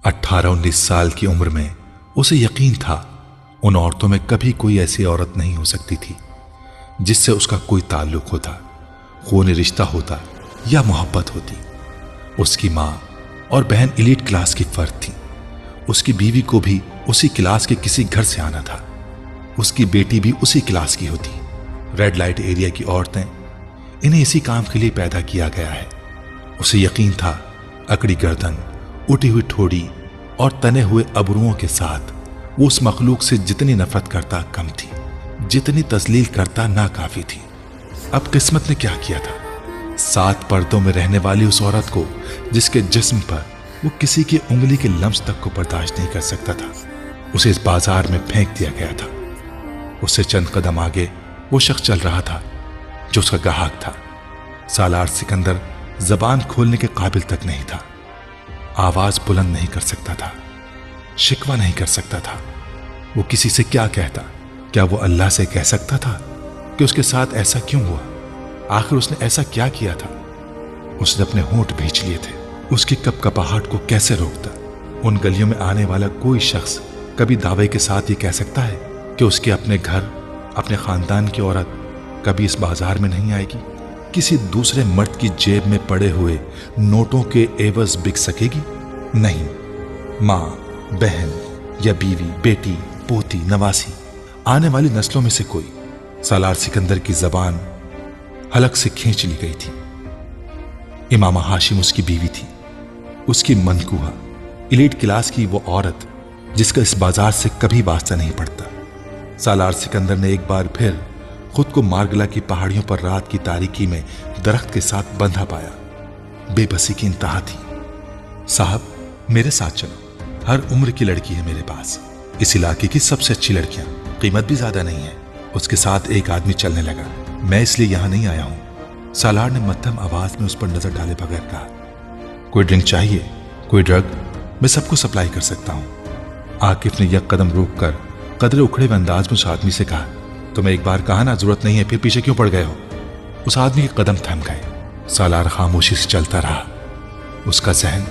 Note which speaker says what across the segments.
Speaker 1: 18-19 साल की उम्र में उसे यकीन था उन औरतों में कभी कोई ऐसी औरत नहीं हो सकती थी जिससे उसका कोई ताल्लुक होता, खूनी रिश्ता होता या मोहब्बत होती। उसकी माँ और बहन एलीट क्लास की फर्द थी। उसकी बीवी को भी उसी क्लास के किसी घर से आना था। उसकी बेटी भी उसी क्लास की होती। रेड लाइट एरिया की औरतें, इन्हें इसी काम के लिए पैदा किया गया है। उसे यकीन था अकड़ी गर्दन, उठी हुई ठोड़ी और तने हुए अबरुओं के साथ वो उस मखलूक से जितनी नफरत करता कम थी, जितनी तस्लील करता नाकाफी थी। अब किस्मत ने क्या किया था? 7 पर्दों में रहने वाली उस औरत को, जिसके जिस्म पर वो किसी की उंगली के लम्स तक को बर्दाश्त नहीं कर सकता था, उसे इस बाजार में फेंक दिया गया था। उससे चंद कदम आगे वो शख्स चल रहा था जो उसका ग्राहक था। सालार सिकंदर जबान खोलने के काबिल तक नहीं था। आवाज बुलंद नहीं कर सकता था, शिकवा नहीं कर सकता था। वो किसी से क्या कहता? क्या वो अल्लाह से कह सकता था कि उसके साथ ऐसा क्यों हुआ? आखिर उसने ऐसा क्या किया था? उसने अपने होंठ भींच लिए थे। उसकी कपकपाहट को कैसे रोकता? उन गलियों में आने वाला कोई शख्स कभी दावे के साथ ये कह सकता है कि उसके अपने घर, अपने खानदान की औरत कभी इस बाजार में नहीं आएगी? किसी दूसरे मर्द की जेब में पड़े हुए नोटों के एवज बिक सकेगी? नहीं। माँ, बहन या बीवी, बेटी, पोती, नवासी, आने वाली नस्लों में से कोई। सालार सिकंदर की जबान हलक से खींच ली गई थी। इमामा हाशिम उसकी बीवी थी, उसकी मनकूहा, एलीट क्लास की वो औरत जिसका इस बाजार से कभी वास्ता नहीं पड़ता। सालार सिकंदर ने एक बार फिर खुद को मार्गला की पहाड़ियों पर रात की तारीकी में दरख्त के साथ बंधा पाया। बेबसी की इंतहा थी। साहब, मेरे साथ चलो, हर उम्र की लड़की है मेरे पास, इस इलाके की सबसे अच्छी लड़कियां, कीमत भी ज्यादा नहीं है। उसके साथ एक आदमी चलने लगा। मैं इसलिए यहां नहीं आया हूं। सालार ने मध्यम आवाज में उस पर नजर डाले बगैर कहा, कोई ड्रिंक चाहिए? कोई ड्रग? मैं सबको सप्लाई कर सकता हूं। आकिफ ने एक कदम रोक कर कदरे उखड़े हुए अंदाज में उस आदमी से कहा, तुम्हें एक बार कहा ना जरूरत नहीं है, फिर पीछे क्यों पड़ गए हो? उस आदमी के कदम थम गए। सालार खामोशी से चलता रहा। उसका जहन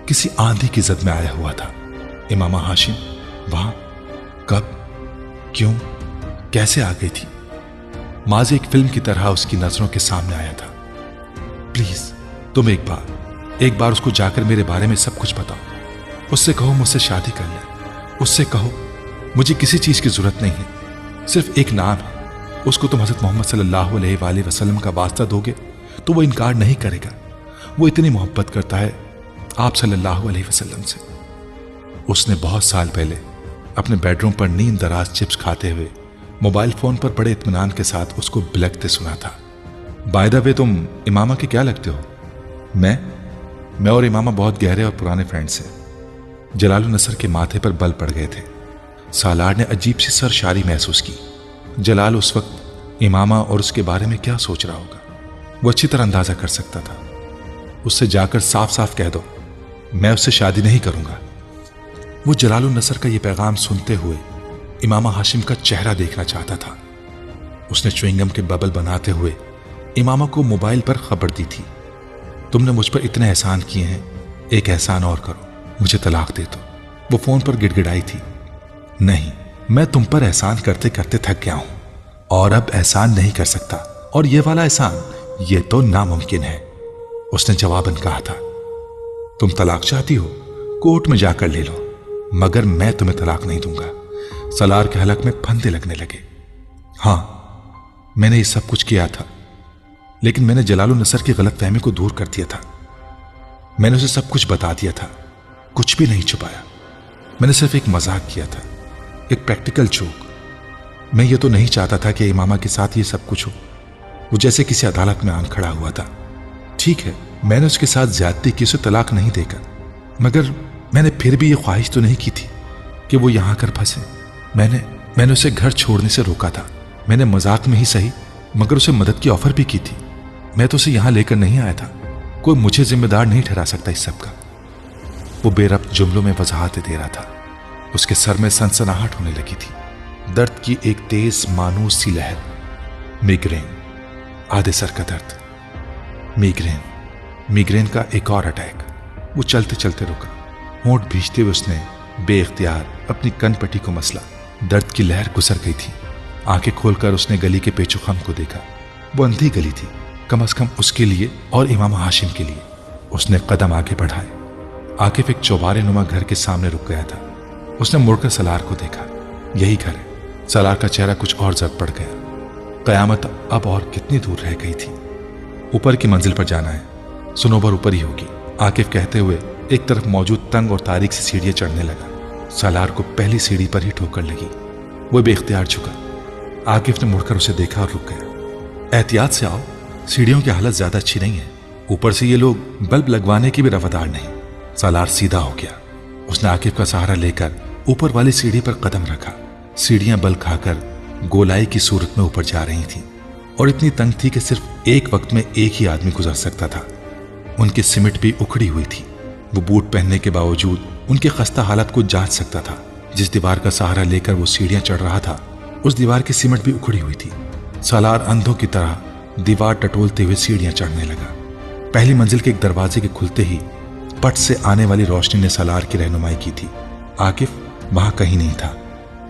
Speaker 1: किसी आंधी की जद में आया हुआ था। इमामा हाशिम वहां कब, क्यों, कैसे आ गई थी? माजी एक फिल्म की तरह उसकी नजरों के सामने आया था। प्लीज तुम एक बार उसको जाकर मेरे बारे में सब कुछ बताओ। उससे कहो मुझसे शादी कर ले। उससे कहो मुझे किसी चीज की जरूरत नहीं है, सिर्फ एक नाम है। उसको तुम हजरत मोहम्मद सल्लल्लाहु अलैहि वसल्लम का वास्ता दोगे तो वो इनकार नहीं करेगा। वो इतनी मोहब्बत करता है आप सल्लल्लाहु अलैहि वसल्लम से। उसने बहुत साल पहले अपने बेडरूम पर नींद दराज चिप्स खाते हुए मोबाइल फोन पर बड़े इत्मीनान के साथ उसको बिलखते सुना था। बाय द वे, तुम इमामा के क्या लगते हो? मैं और इमामा बहुत गहरे और पुराने फ्रेंड्स हैं। जलालु नसर के माथे पर बल पड़ गए थे। सालार ने अजीब सी सरशारी महसूस की। जलाल उस वक्त इमामा और उसके बारे में क्या सोच रहा होगा, वो अच्छी तरह अंदाजा कर सकता था। उससे जाकर साफ साफ कह दो, मैं उससे शादी नहीं करूंगा। वो जलालु नसर का ये पैगाम सुनते हुए इमामा हाशिम का चेहरा देखना चाहता था। उसने च्युइंगम के बबल बनाते हुए इमामा को मोबाइल पर खबर दी थी, तुमने मुझ पर इतने एहसान किए हैं, एक एहसान और करो, मुझे तलाक दे दो। वो फोन पर गिड़गिड़ाई थी, नहीं, मैं तुम पर एहसान करते करते थक गया हूं और अब एहसान नहीं कर सकता, और ये वाला एहसान, ये तो नामुमकिन है। उसने जवाबन कहा था, तुम तलाक चाहती हो, कोर्ट में जाकर ले लो, मगर मैं तुम्हें तलाक नहीं दूंगा। सलार के हलक में फंदे लगने लगे। हां, मैंने ये सब कुछ किया था, लेकिन मैंने जलालु नसर की गलतफहमी को दूर कर दिया था। मैंने उसे सब कुछ बता दिया था, कुछ भी नहीं छुपाया। मैंने सिर्फ एक मजाक किया था, एक प्रैक्टिकल जोक। मैं ये तो नहीं चाहता था कि इमामा के साथ ये सब कुछ हो। वो जैसे किसी अदालत में आन खड़ा हुआ था। ठीक है, मैंने उसके साथ ज्यादती की, उसे तलाक नहीं देकर, मगर मैंने फिर भी ये ख्वाहिश तो नहीं की थी कि वो यहां कर फंसे। मैंने उसे घर छोड़ने से रोका था। मैंने मजाक में ही सही, मगर उसे मदद की ऑफर भी की थी। मैं तो उसे यहां लेकर नहीं आया था। कोई मुझे जिम्मेदार नहीं ठहरा सकता इस सब का। वो बेरब्त जुमलों में वजाहतें दे रहा था। उसके सर में सनसनाहट होने लगी थी, दर्द की एक तेज मानूस सी लहर। मिग्रेन, आधे सर का दर्द, मिग्रेन का एक और अटैक। वो चलते चलते रुका। होंठ भींचते हुए उसने बेइख्तियार अपनी कनपट्टी को मसला। दर्द की लहर गुजर गई थी। आंखें खोलकर उसने गली के पेचोखम को देखा। वो अंधी गली थी, कम से कम उसके लिए और इमाम हाशिम के लिए। उसने कदम आगे बढ़ाए। आकिफ एक चौबारे नुमा घर के सामने रुक गया था। उसने मुड़कर सलार को देखा। यही घर है। सलार का चेहरा कुछ और जर्द पड़ गया। कयामत अब और कितनी दूर रह गई थी। ऊपर की मंजिल पर जाना है, सुनोबर ऊपर ही होगी, आकिफ कहते हुए एक तरफ मौजूद तंग और तारीख से सीढ़ियां चढ़ने लगा। सलार को पहली सीढ़ी पर ही ठोकर लगी। वो बेइख्तियार झुका। आकिफ ने मुड़कर उसे देखा और रुक गया। एहतियात से आओ, सीढ़ियों की हालत ज्यादा अच्छी नहीं है। ऊपर से ये लोग बल्ब लगवाने की भी रवादार नहीं। सलार सीधा हो गया। उसने आकिफ का सहारा लेकर ऊपर वाली सीढ़ी पर कदम रखा। सीढ़ियां बल खाकर गोलाई की सूरत में ऊपर जा रही थीं और इतनी तंग थी कि सिर्फ एक वक्त में एक ही आदमी गुजर सकता था। उनकी सिमट भी उखड़ी हुई थी। वो बूट पहनने के बावजूद उनकी खस्ता हालत को जांच सकता था। जिस दीवार का सहारा लेकर वो सीढ़ियां चढ़ रहा था, उस दीवार की सिमट भी उखड़ी हुई थी। सलार अंधों की तरह दीवार टटोलते हुए सीढ़ियां चढ़ने लगा। पहली मंजिल के एक दरवाजे के खुलते ही पट से आने वाली रोशनी ने सलार की रहनुमाई की थी। आकिफ वहां कहीं नहीं था।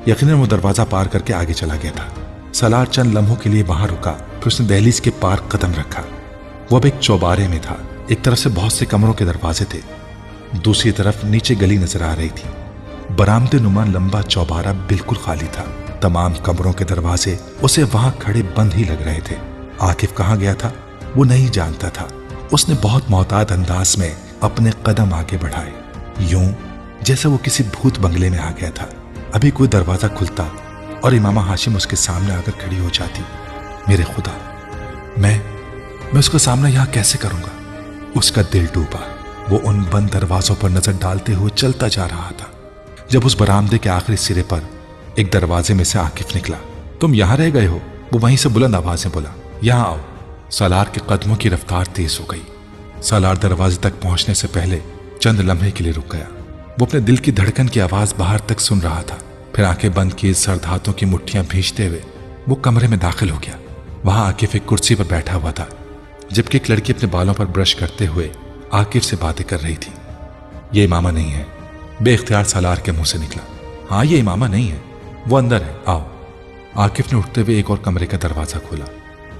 Speaker 1: यकीनन वो दरवाजा पार करके आगे चला गया था। सलार चंद लम्हों के लिए वहां रुका, फिर उसने दहलीज के पार कदम रखा। वो अब एक चौबारे में था। एक तरफ से बहुत से कमरों के दरवाजे थे, दूसरी तरफ नीचे गली नजर आ रही थी। बरामदे नुमा लंबा चौबारा बिल्कुल खाली था। तमाम कमरों के दरवाजे उसे वहां खड़े बंद ही लग रहे थे। आकिफ कहां गया था वो नहीं जानता था। उसने बहुत मोहतात अंदाज में अपने कदम आगे बढ़ाए, यूं जैसे वो किसी भूत बंगले में आ गया था। अभी कोई दरवाजा खुलता और इमामा हाशिम उसके सामने आकर खड़ी हो जाती। मेरे खुदा, मैं उसका सामना यहां कैसे करूंगा? उसका दिल डूबा। वो उन बंद दरवाजों पर नजर डालते हुए चलता जा रहा था। जब उस बरामदे के आखिरी सिरे पर एक दरवाजे में से आकिफ निकला। तुम यहां रह गए हो? वो वहीं से बुलंद आवाज में बोला, यहां आओ। सलार के कदमों की रफ्तार तेज हो गई। सलार दरवाजे तक पहुंचने से पहले चंद लम्हे के लिए रुक गया। वो अपने दिल की धड़कन की आवाज बाहर तक सुन रहा था। फिर आंखें बंद किए सर्द हाथों की मुट्ठियां भींचते हुए वो कमरे में दाखिल हो गया। वहां आकिफ एक कुर्सी पर बैठा हुआ था, जबकि एक लड़की अपने बालों पर ब्रश करते हुए आकिफ से बातें कर रही थी। ये इमामा नहीं है, बेइख्तियार सलार के मुंह से निकला। हाँ, ये इमामा नहीं है, वो अंदर है, आओ। आकिफ ने उठते हुए एक और कमरे का दरवाजा खोला।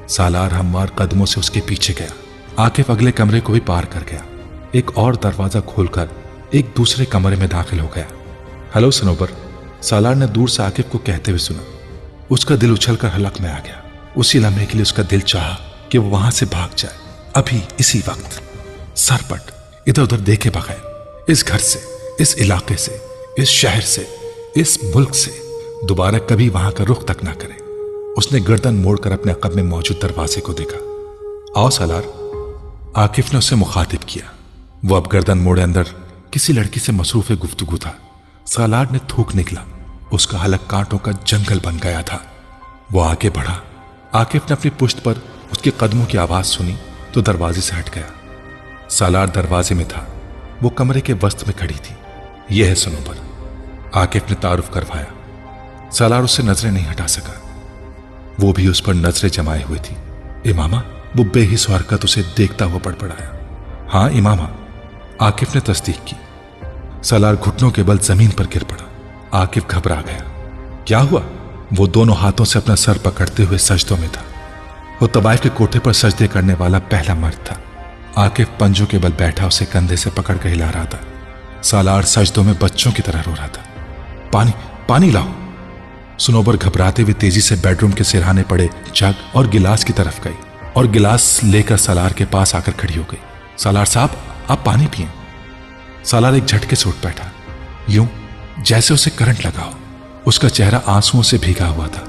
Speaker 1: सालार हमवार कदमों से उसके पीछे गया। आकिफ अगले कमरे को भी पार कर गया। एक और दरवाजा खोलकर एक दूसरे कमरे में दाखिल हो गया। हेलो सनोबर, सालार ने दूर से आकिफ को कहते हुए सुना। उसका दिल उछलकर हलक में आ गया। उसी लम्हे के लिए उसका दिल चाहा कि वो वहां से भाग जाए, अभी इसी वक्त। सरपट इधर उधर देखे बगैर इस घर से, इस इलाके से, इस शहर से, इस मुल्क से दोबारा कभी वहां का रुख तक ना करे। उसने गर्दन मोड़कर अपने अक़ब में मौजूद दरवाजे को देखा। आओ सलार, आकिफ ने उससे मुखातिब किया। वो अब गर्दन मोड़े अंदर किसी लड़की से मसरूफ गुफ्तगू था। सालार ने थूक निकला। उसका हलक कांटों का जंगल बन गया था। वो आगे बढ़ा। आकिफ ने अपनी पुश्त पर उसके कदमों की आवाज सुनी तो दरवाजे से हट गया। सालार दरवाजे में था। वो कमरे के वस्त में खड़ी थी। यह है सनोबर, आकिफ ने तारुफ करवाया। सालार उससे नजरें नहीं हटा सका। वो भी उस पर नजरें जमाए हुए थी। इमामा, वो बेहिस हरकत उसे देखता हुआ बड़बड़ाया। हाँ इमामा, आकिफ ने तस्दीक की। सालार घुटनों के बल जमीन पर गिर पड़ा। आकिफ घबरा गया। क्या हुआ? वो दोनों हाथों से अपना सर पकड़ते हुए सजदों में था। वो तवाइफ के कोठे पर सजदे करने वाला पहला मर्द था। आकिफ पंजों के बल बैठा उसे कंधे से पकड़ कर हिला रहा था। सालार सजदों में बच्चों की तरह रो रहा था। पानी, पानी लाओ। सुनोबर घबराते हुए तेजी से बेडरूम के सिरहाने पड़े जग और गिलास की तरफ गई और गिलास लेकर सालार के पास आकर खड़ी हो गई। सालार साहब, आप पानी पिए। सालार एक झटके से उठ बैठा, यूं जैसे उसे करंट लगा हो। उसका चेहरा आंसुओं से भीगा हुआ था।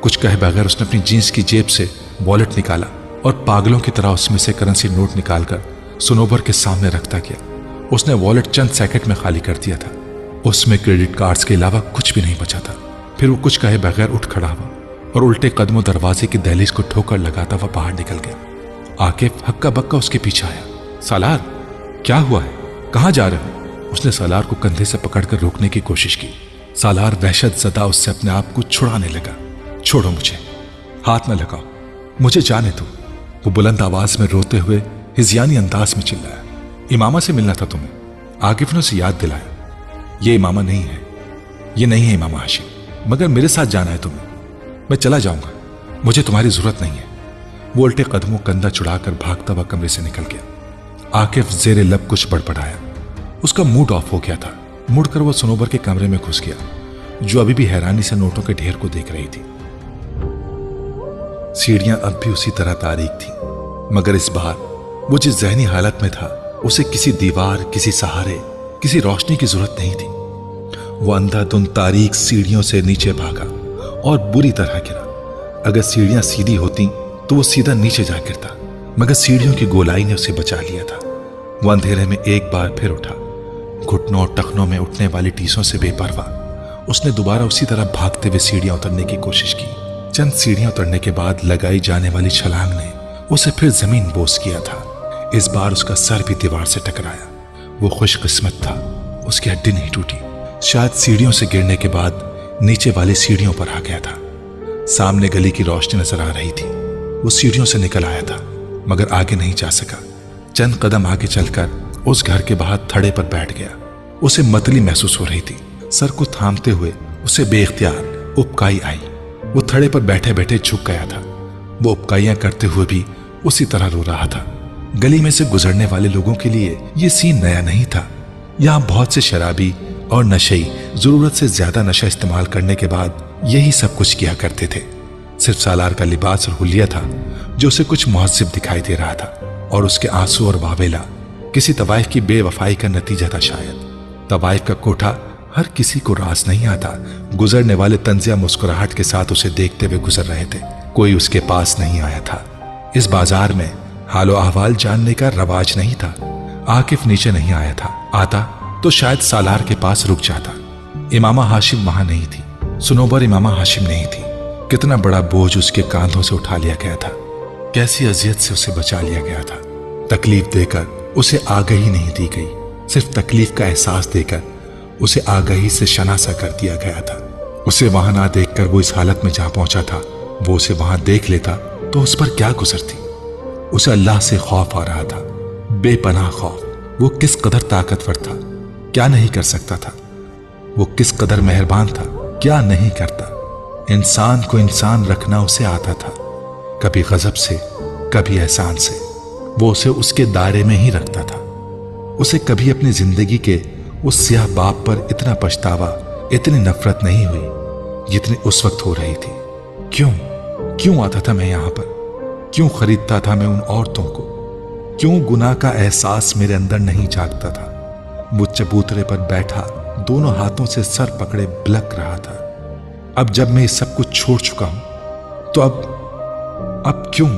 Speaker 1: कुछ कहे बगैर उसने अपनी जींस की जेब से वॉलेट निकाला और पागलों की तरह उसमें से करेंसी नोट निकालकर सुनोबर के सामने रखता गया। उसने वॉलेट चंद सेकंड में खाली कर दिया था। उसमें क्रेडिट कार्ड्स के अलावा कुछ भी नहीं बचा था। फिर वो कुछ कहे बगैर उठ खड़ा हुआ और उल्टे कदमों दरवाजे की दहलीज को ठोकर लगाता हुआ बाहर निकल गया। आकिफ हक्का बक्का उसके पीछे आया। सालार, क्या हुआ है? कहां जा रहे हो? उसने सालार को कंधे से पकड़कर रोकने की कोशिश की। सालार वहशत ज़दा उससे अपने आप को छुड़ाने लगा। छोड़ो मुझे, हाथ न लगाओ, मुझे जाने दो। वो बुलंद आवाज में रोते हुए हिज़यानी अंदाज में चिल्लाया। इमामा से मिलना था तुम्हें? आकिफ ने उसे याद दिलाया, ये इमामा नहीं है, ये नहीं है इमामा हाशिम, मगर मेरे साथ जाना है तुम्हें, मैं चला जाऊंगा, मुझे तुम्हारी जरूरत नहीं है। वो उल्टे कदमों कंधा चुड़ाकर भागता हुआ कमरे से निकल गया। आकिफ जेरे लब कुछ बड़बड़ाया। उसका मूड ऑफ हो गया था। मुड़कर वो सनोबर के कमरे में घुस गया, जो अभी भी हैरानी से नोटों के ढेर को देख रही थी। सीढ़ियां अब भी उसी तरह तारीक थी, मगर इस बार वो जिस जहनी हालत में था उसे किसी दीवार, किसी सहारे, किसी रोशनी की जरूरत नहीं थी। वो अंधाधुंध तारीक सीढ़ियों से नीचे भागा और बुरी तरह गिरा। अगर सीढ़ियां सीधी होती तो वो सीधा नीचे जा गिरता, मगर सीढ़ियों की गोलाई ने उसे बचा लिया था। वो अंधेरे में एक बार फिर उठा। घुटनों और टखनों में उठने वाली टीसों से बेपरवाह उसने दोबारा उसी तरह भागते हुए सीढ़ियां उतरने की कोशिश की। चंद सीढ़ियां उतरने के बाद लगाई जाने वाली छलांग ने उसे फिर जमीन बोस किया था। इस बार उसका सर भी दीवार से टकराया। वो खुशकिस्मत था, उसकी हड्डी नहीं टूटी। शायद सीढ़ियों से गिरने के बाद नीचे वाली सीढ़ियों पर आ गया था। सामने गली की रोशनी नजर आ रही थी। वो सीढ़ियों से निकल आया था, मगर आगे नहीं जा सका। चंद कदम आगे चलकर उस घर के बाहर थड़े पर बैठ गया। उसे मतली महसूस हो रही थी। सर को थामते हुए उसे बेख्तियार उबकाई आई। वो थड़े पर बैठे बैठे झुक गया था। वो उबकाइयां करते हुए भी उसी तरह रो रहा था। गली में से गुजरने वाले लोगों के लिए ये सीन नया नहीं था। यहाँ बहुत से शराबी और नशेई जरूरत से ज्यादा नशा इस्तेमाल करने के बाद यही सब कुछ किया करते थे। सिर्फ सालार का लिबास और हुलिया था जो उसे कुछ मुहज्जिब दिखाई दे रहा था, और उसके आंसू और वावेला किसी तवाइफ की बेवफाई का नतीजा था। शायद तवाइफ का कोठा हर किसी को रास नहीं आता। गुजरने वाले तंजिया मुस्कुराहट के साथ उसे देखते हुए गुजर रहे थे। कोई उसके पास नहीं आया था। इस बाजार में हालो अहवाल जानने का रवाज नहीं था। आकिफ नीचे नहीं आया था। आता तो शायद सालार के पास रुक जाता। इमामा हाशिम वहां नहीं थी। सनोबर इमामा हाशिम नहीं थी। कितना बड़ा बोझ उसके कांधों से उठा लिया गया था। कैसी अजियत से उसे बचा लिया गया था। तकलीफ देकर उसे आगाही नहीं दी गई, सिर्फ तकलीफ का एहसास देकर उसे आगाही से शनासा कर दिया गया था। उसे वहां ना देखकर वो इस हालत में जहां पहुंचा था, वो उसे वहां देख लेता तो उस पर क्या गुजरती। उसे अल्लाह से खौफ आ रहा था, बेपनाह खौफ। वो किस कदर ताकतवर था, क्या नहीं कर सकता था। वो किस कदर मेहरबान था, क्या नहीं करता। इंसान को इंसान रखना उसे आता था, कभी गजब से, कभी एहसान से। वो उसे उसके दायरे में ही रखता था। उसे कभी अपनी जिंदगी के उस सियाह बाप पर इतना पछतावा, इतनी नफरत नहीं हुई जितनी उस वक्त हो रही थी। क्यों आता था मैं यहां पर? क्यों खरीदता था मैं उन औरतों को? क्यों गुनाह का एहसास मेरे अंदर नहीं जागता था? वो चबूतरे पर बैठा दोनों हाथों से सर पकड़े बिलख रहा था। अब जब मैं ये सब कुछ छोड़ चुका हूं तो अब क्यों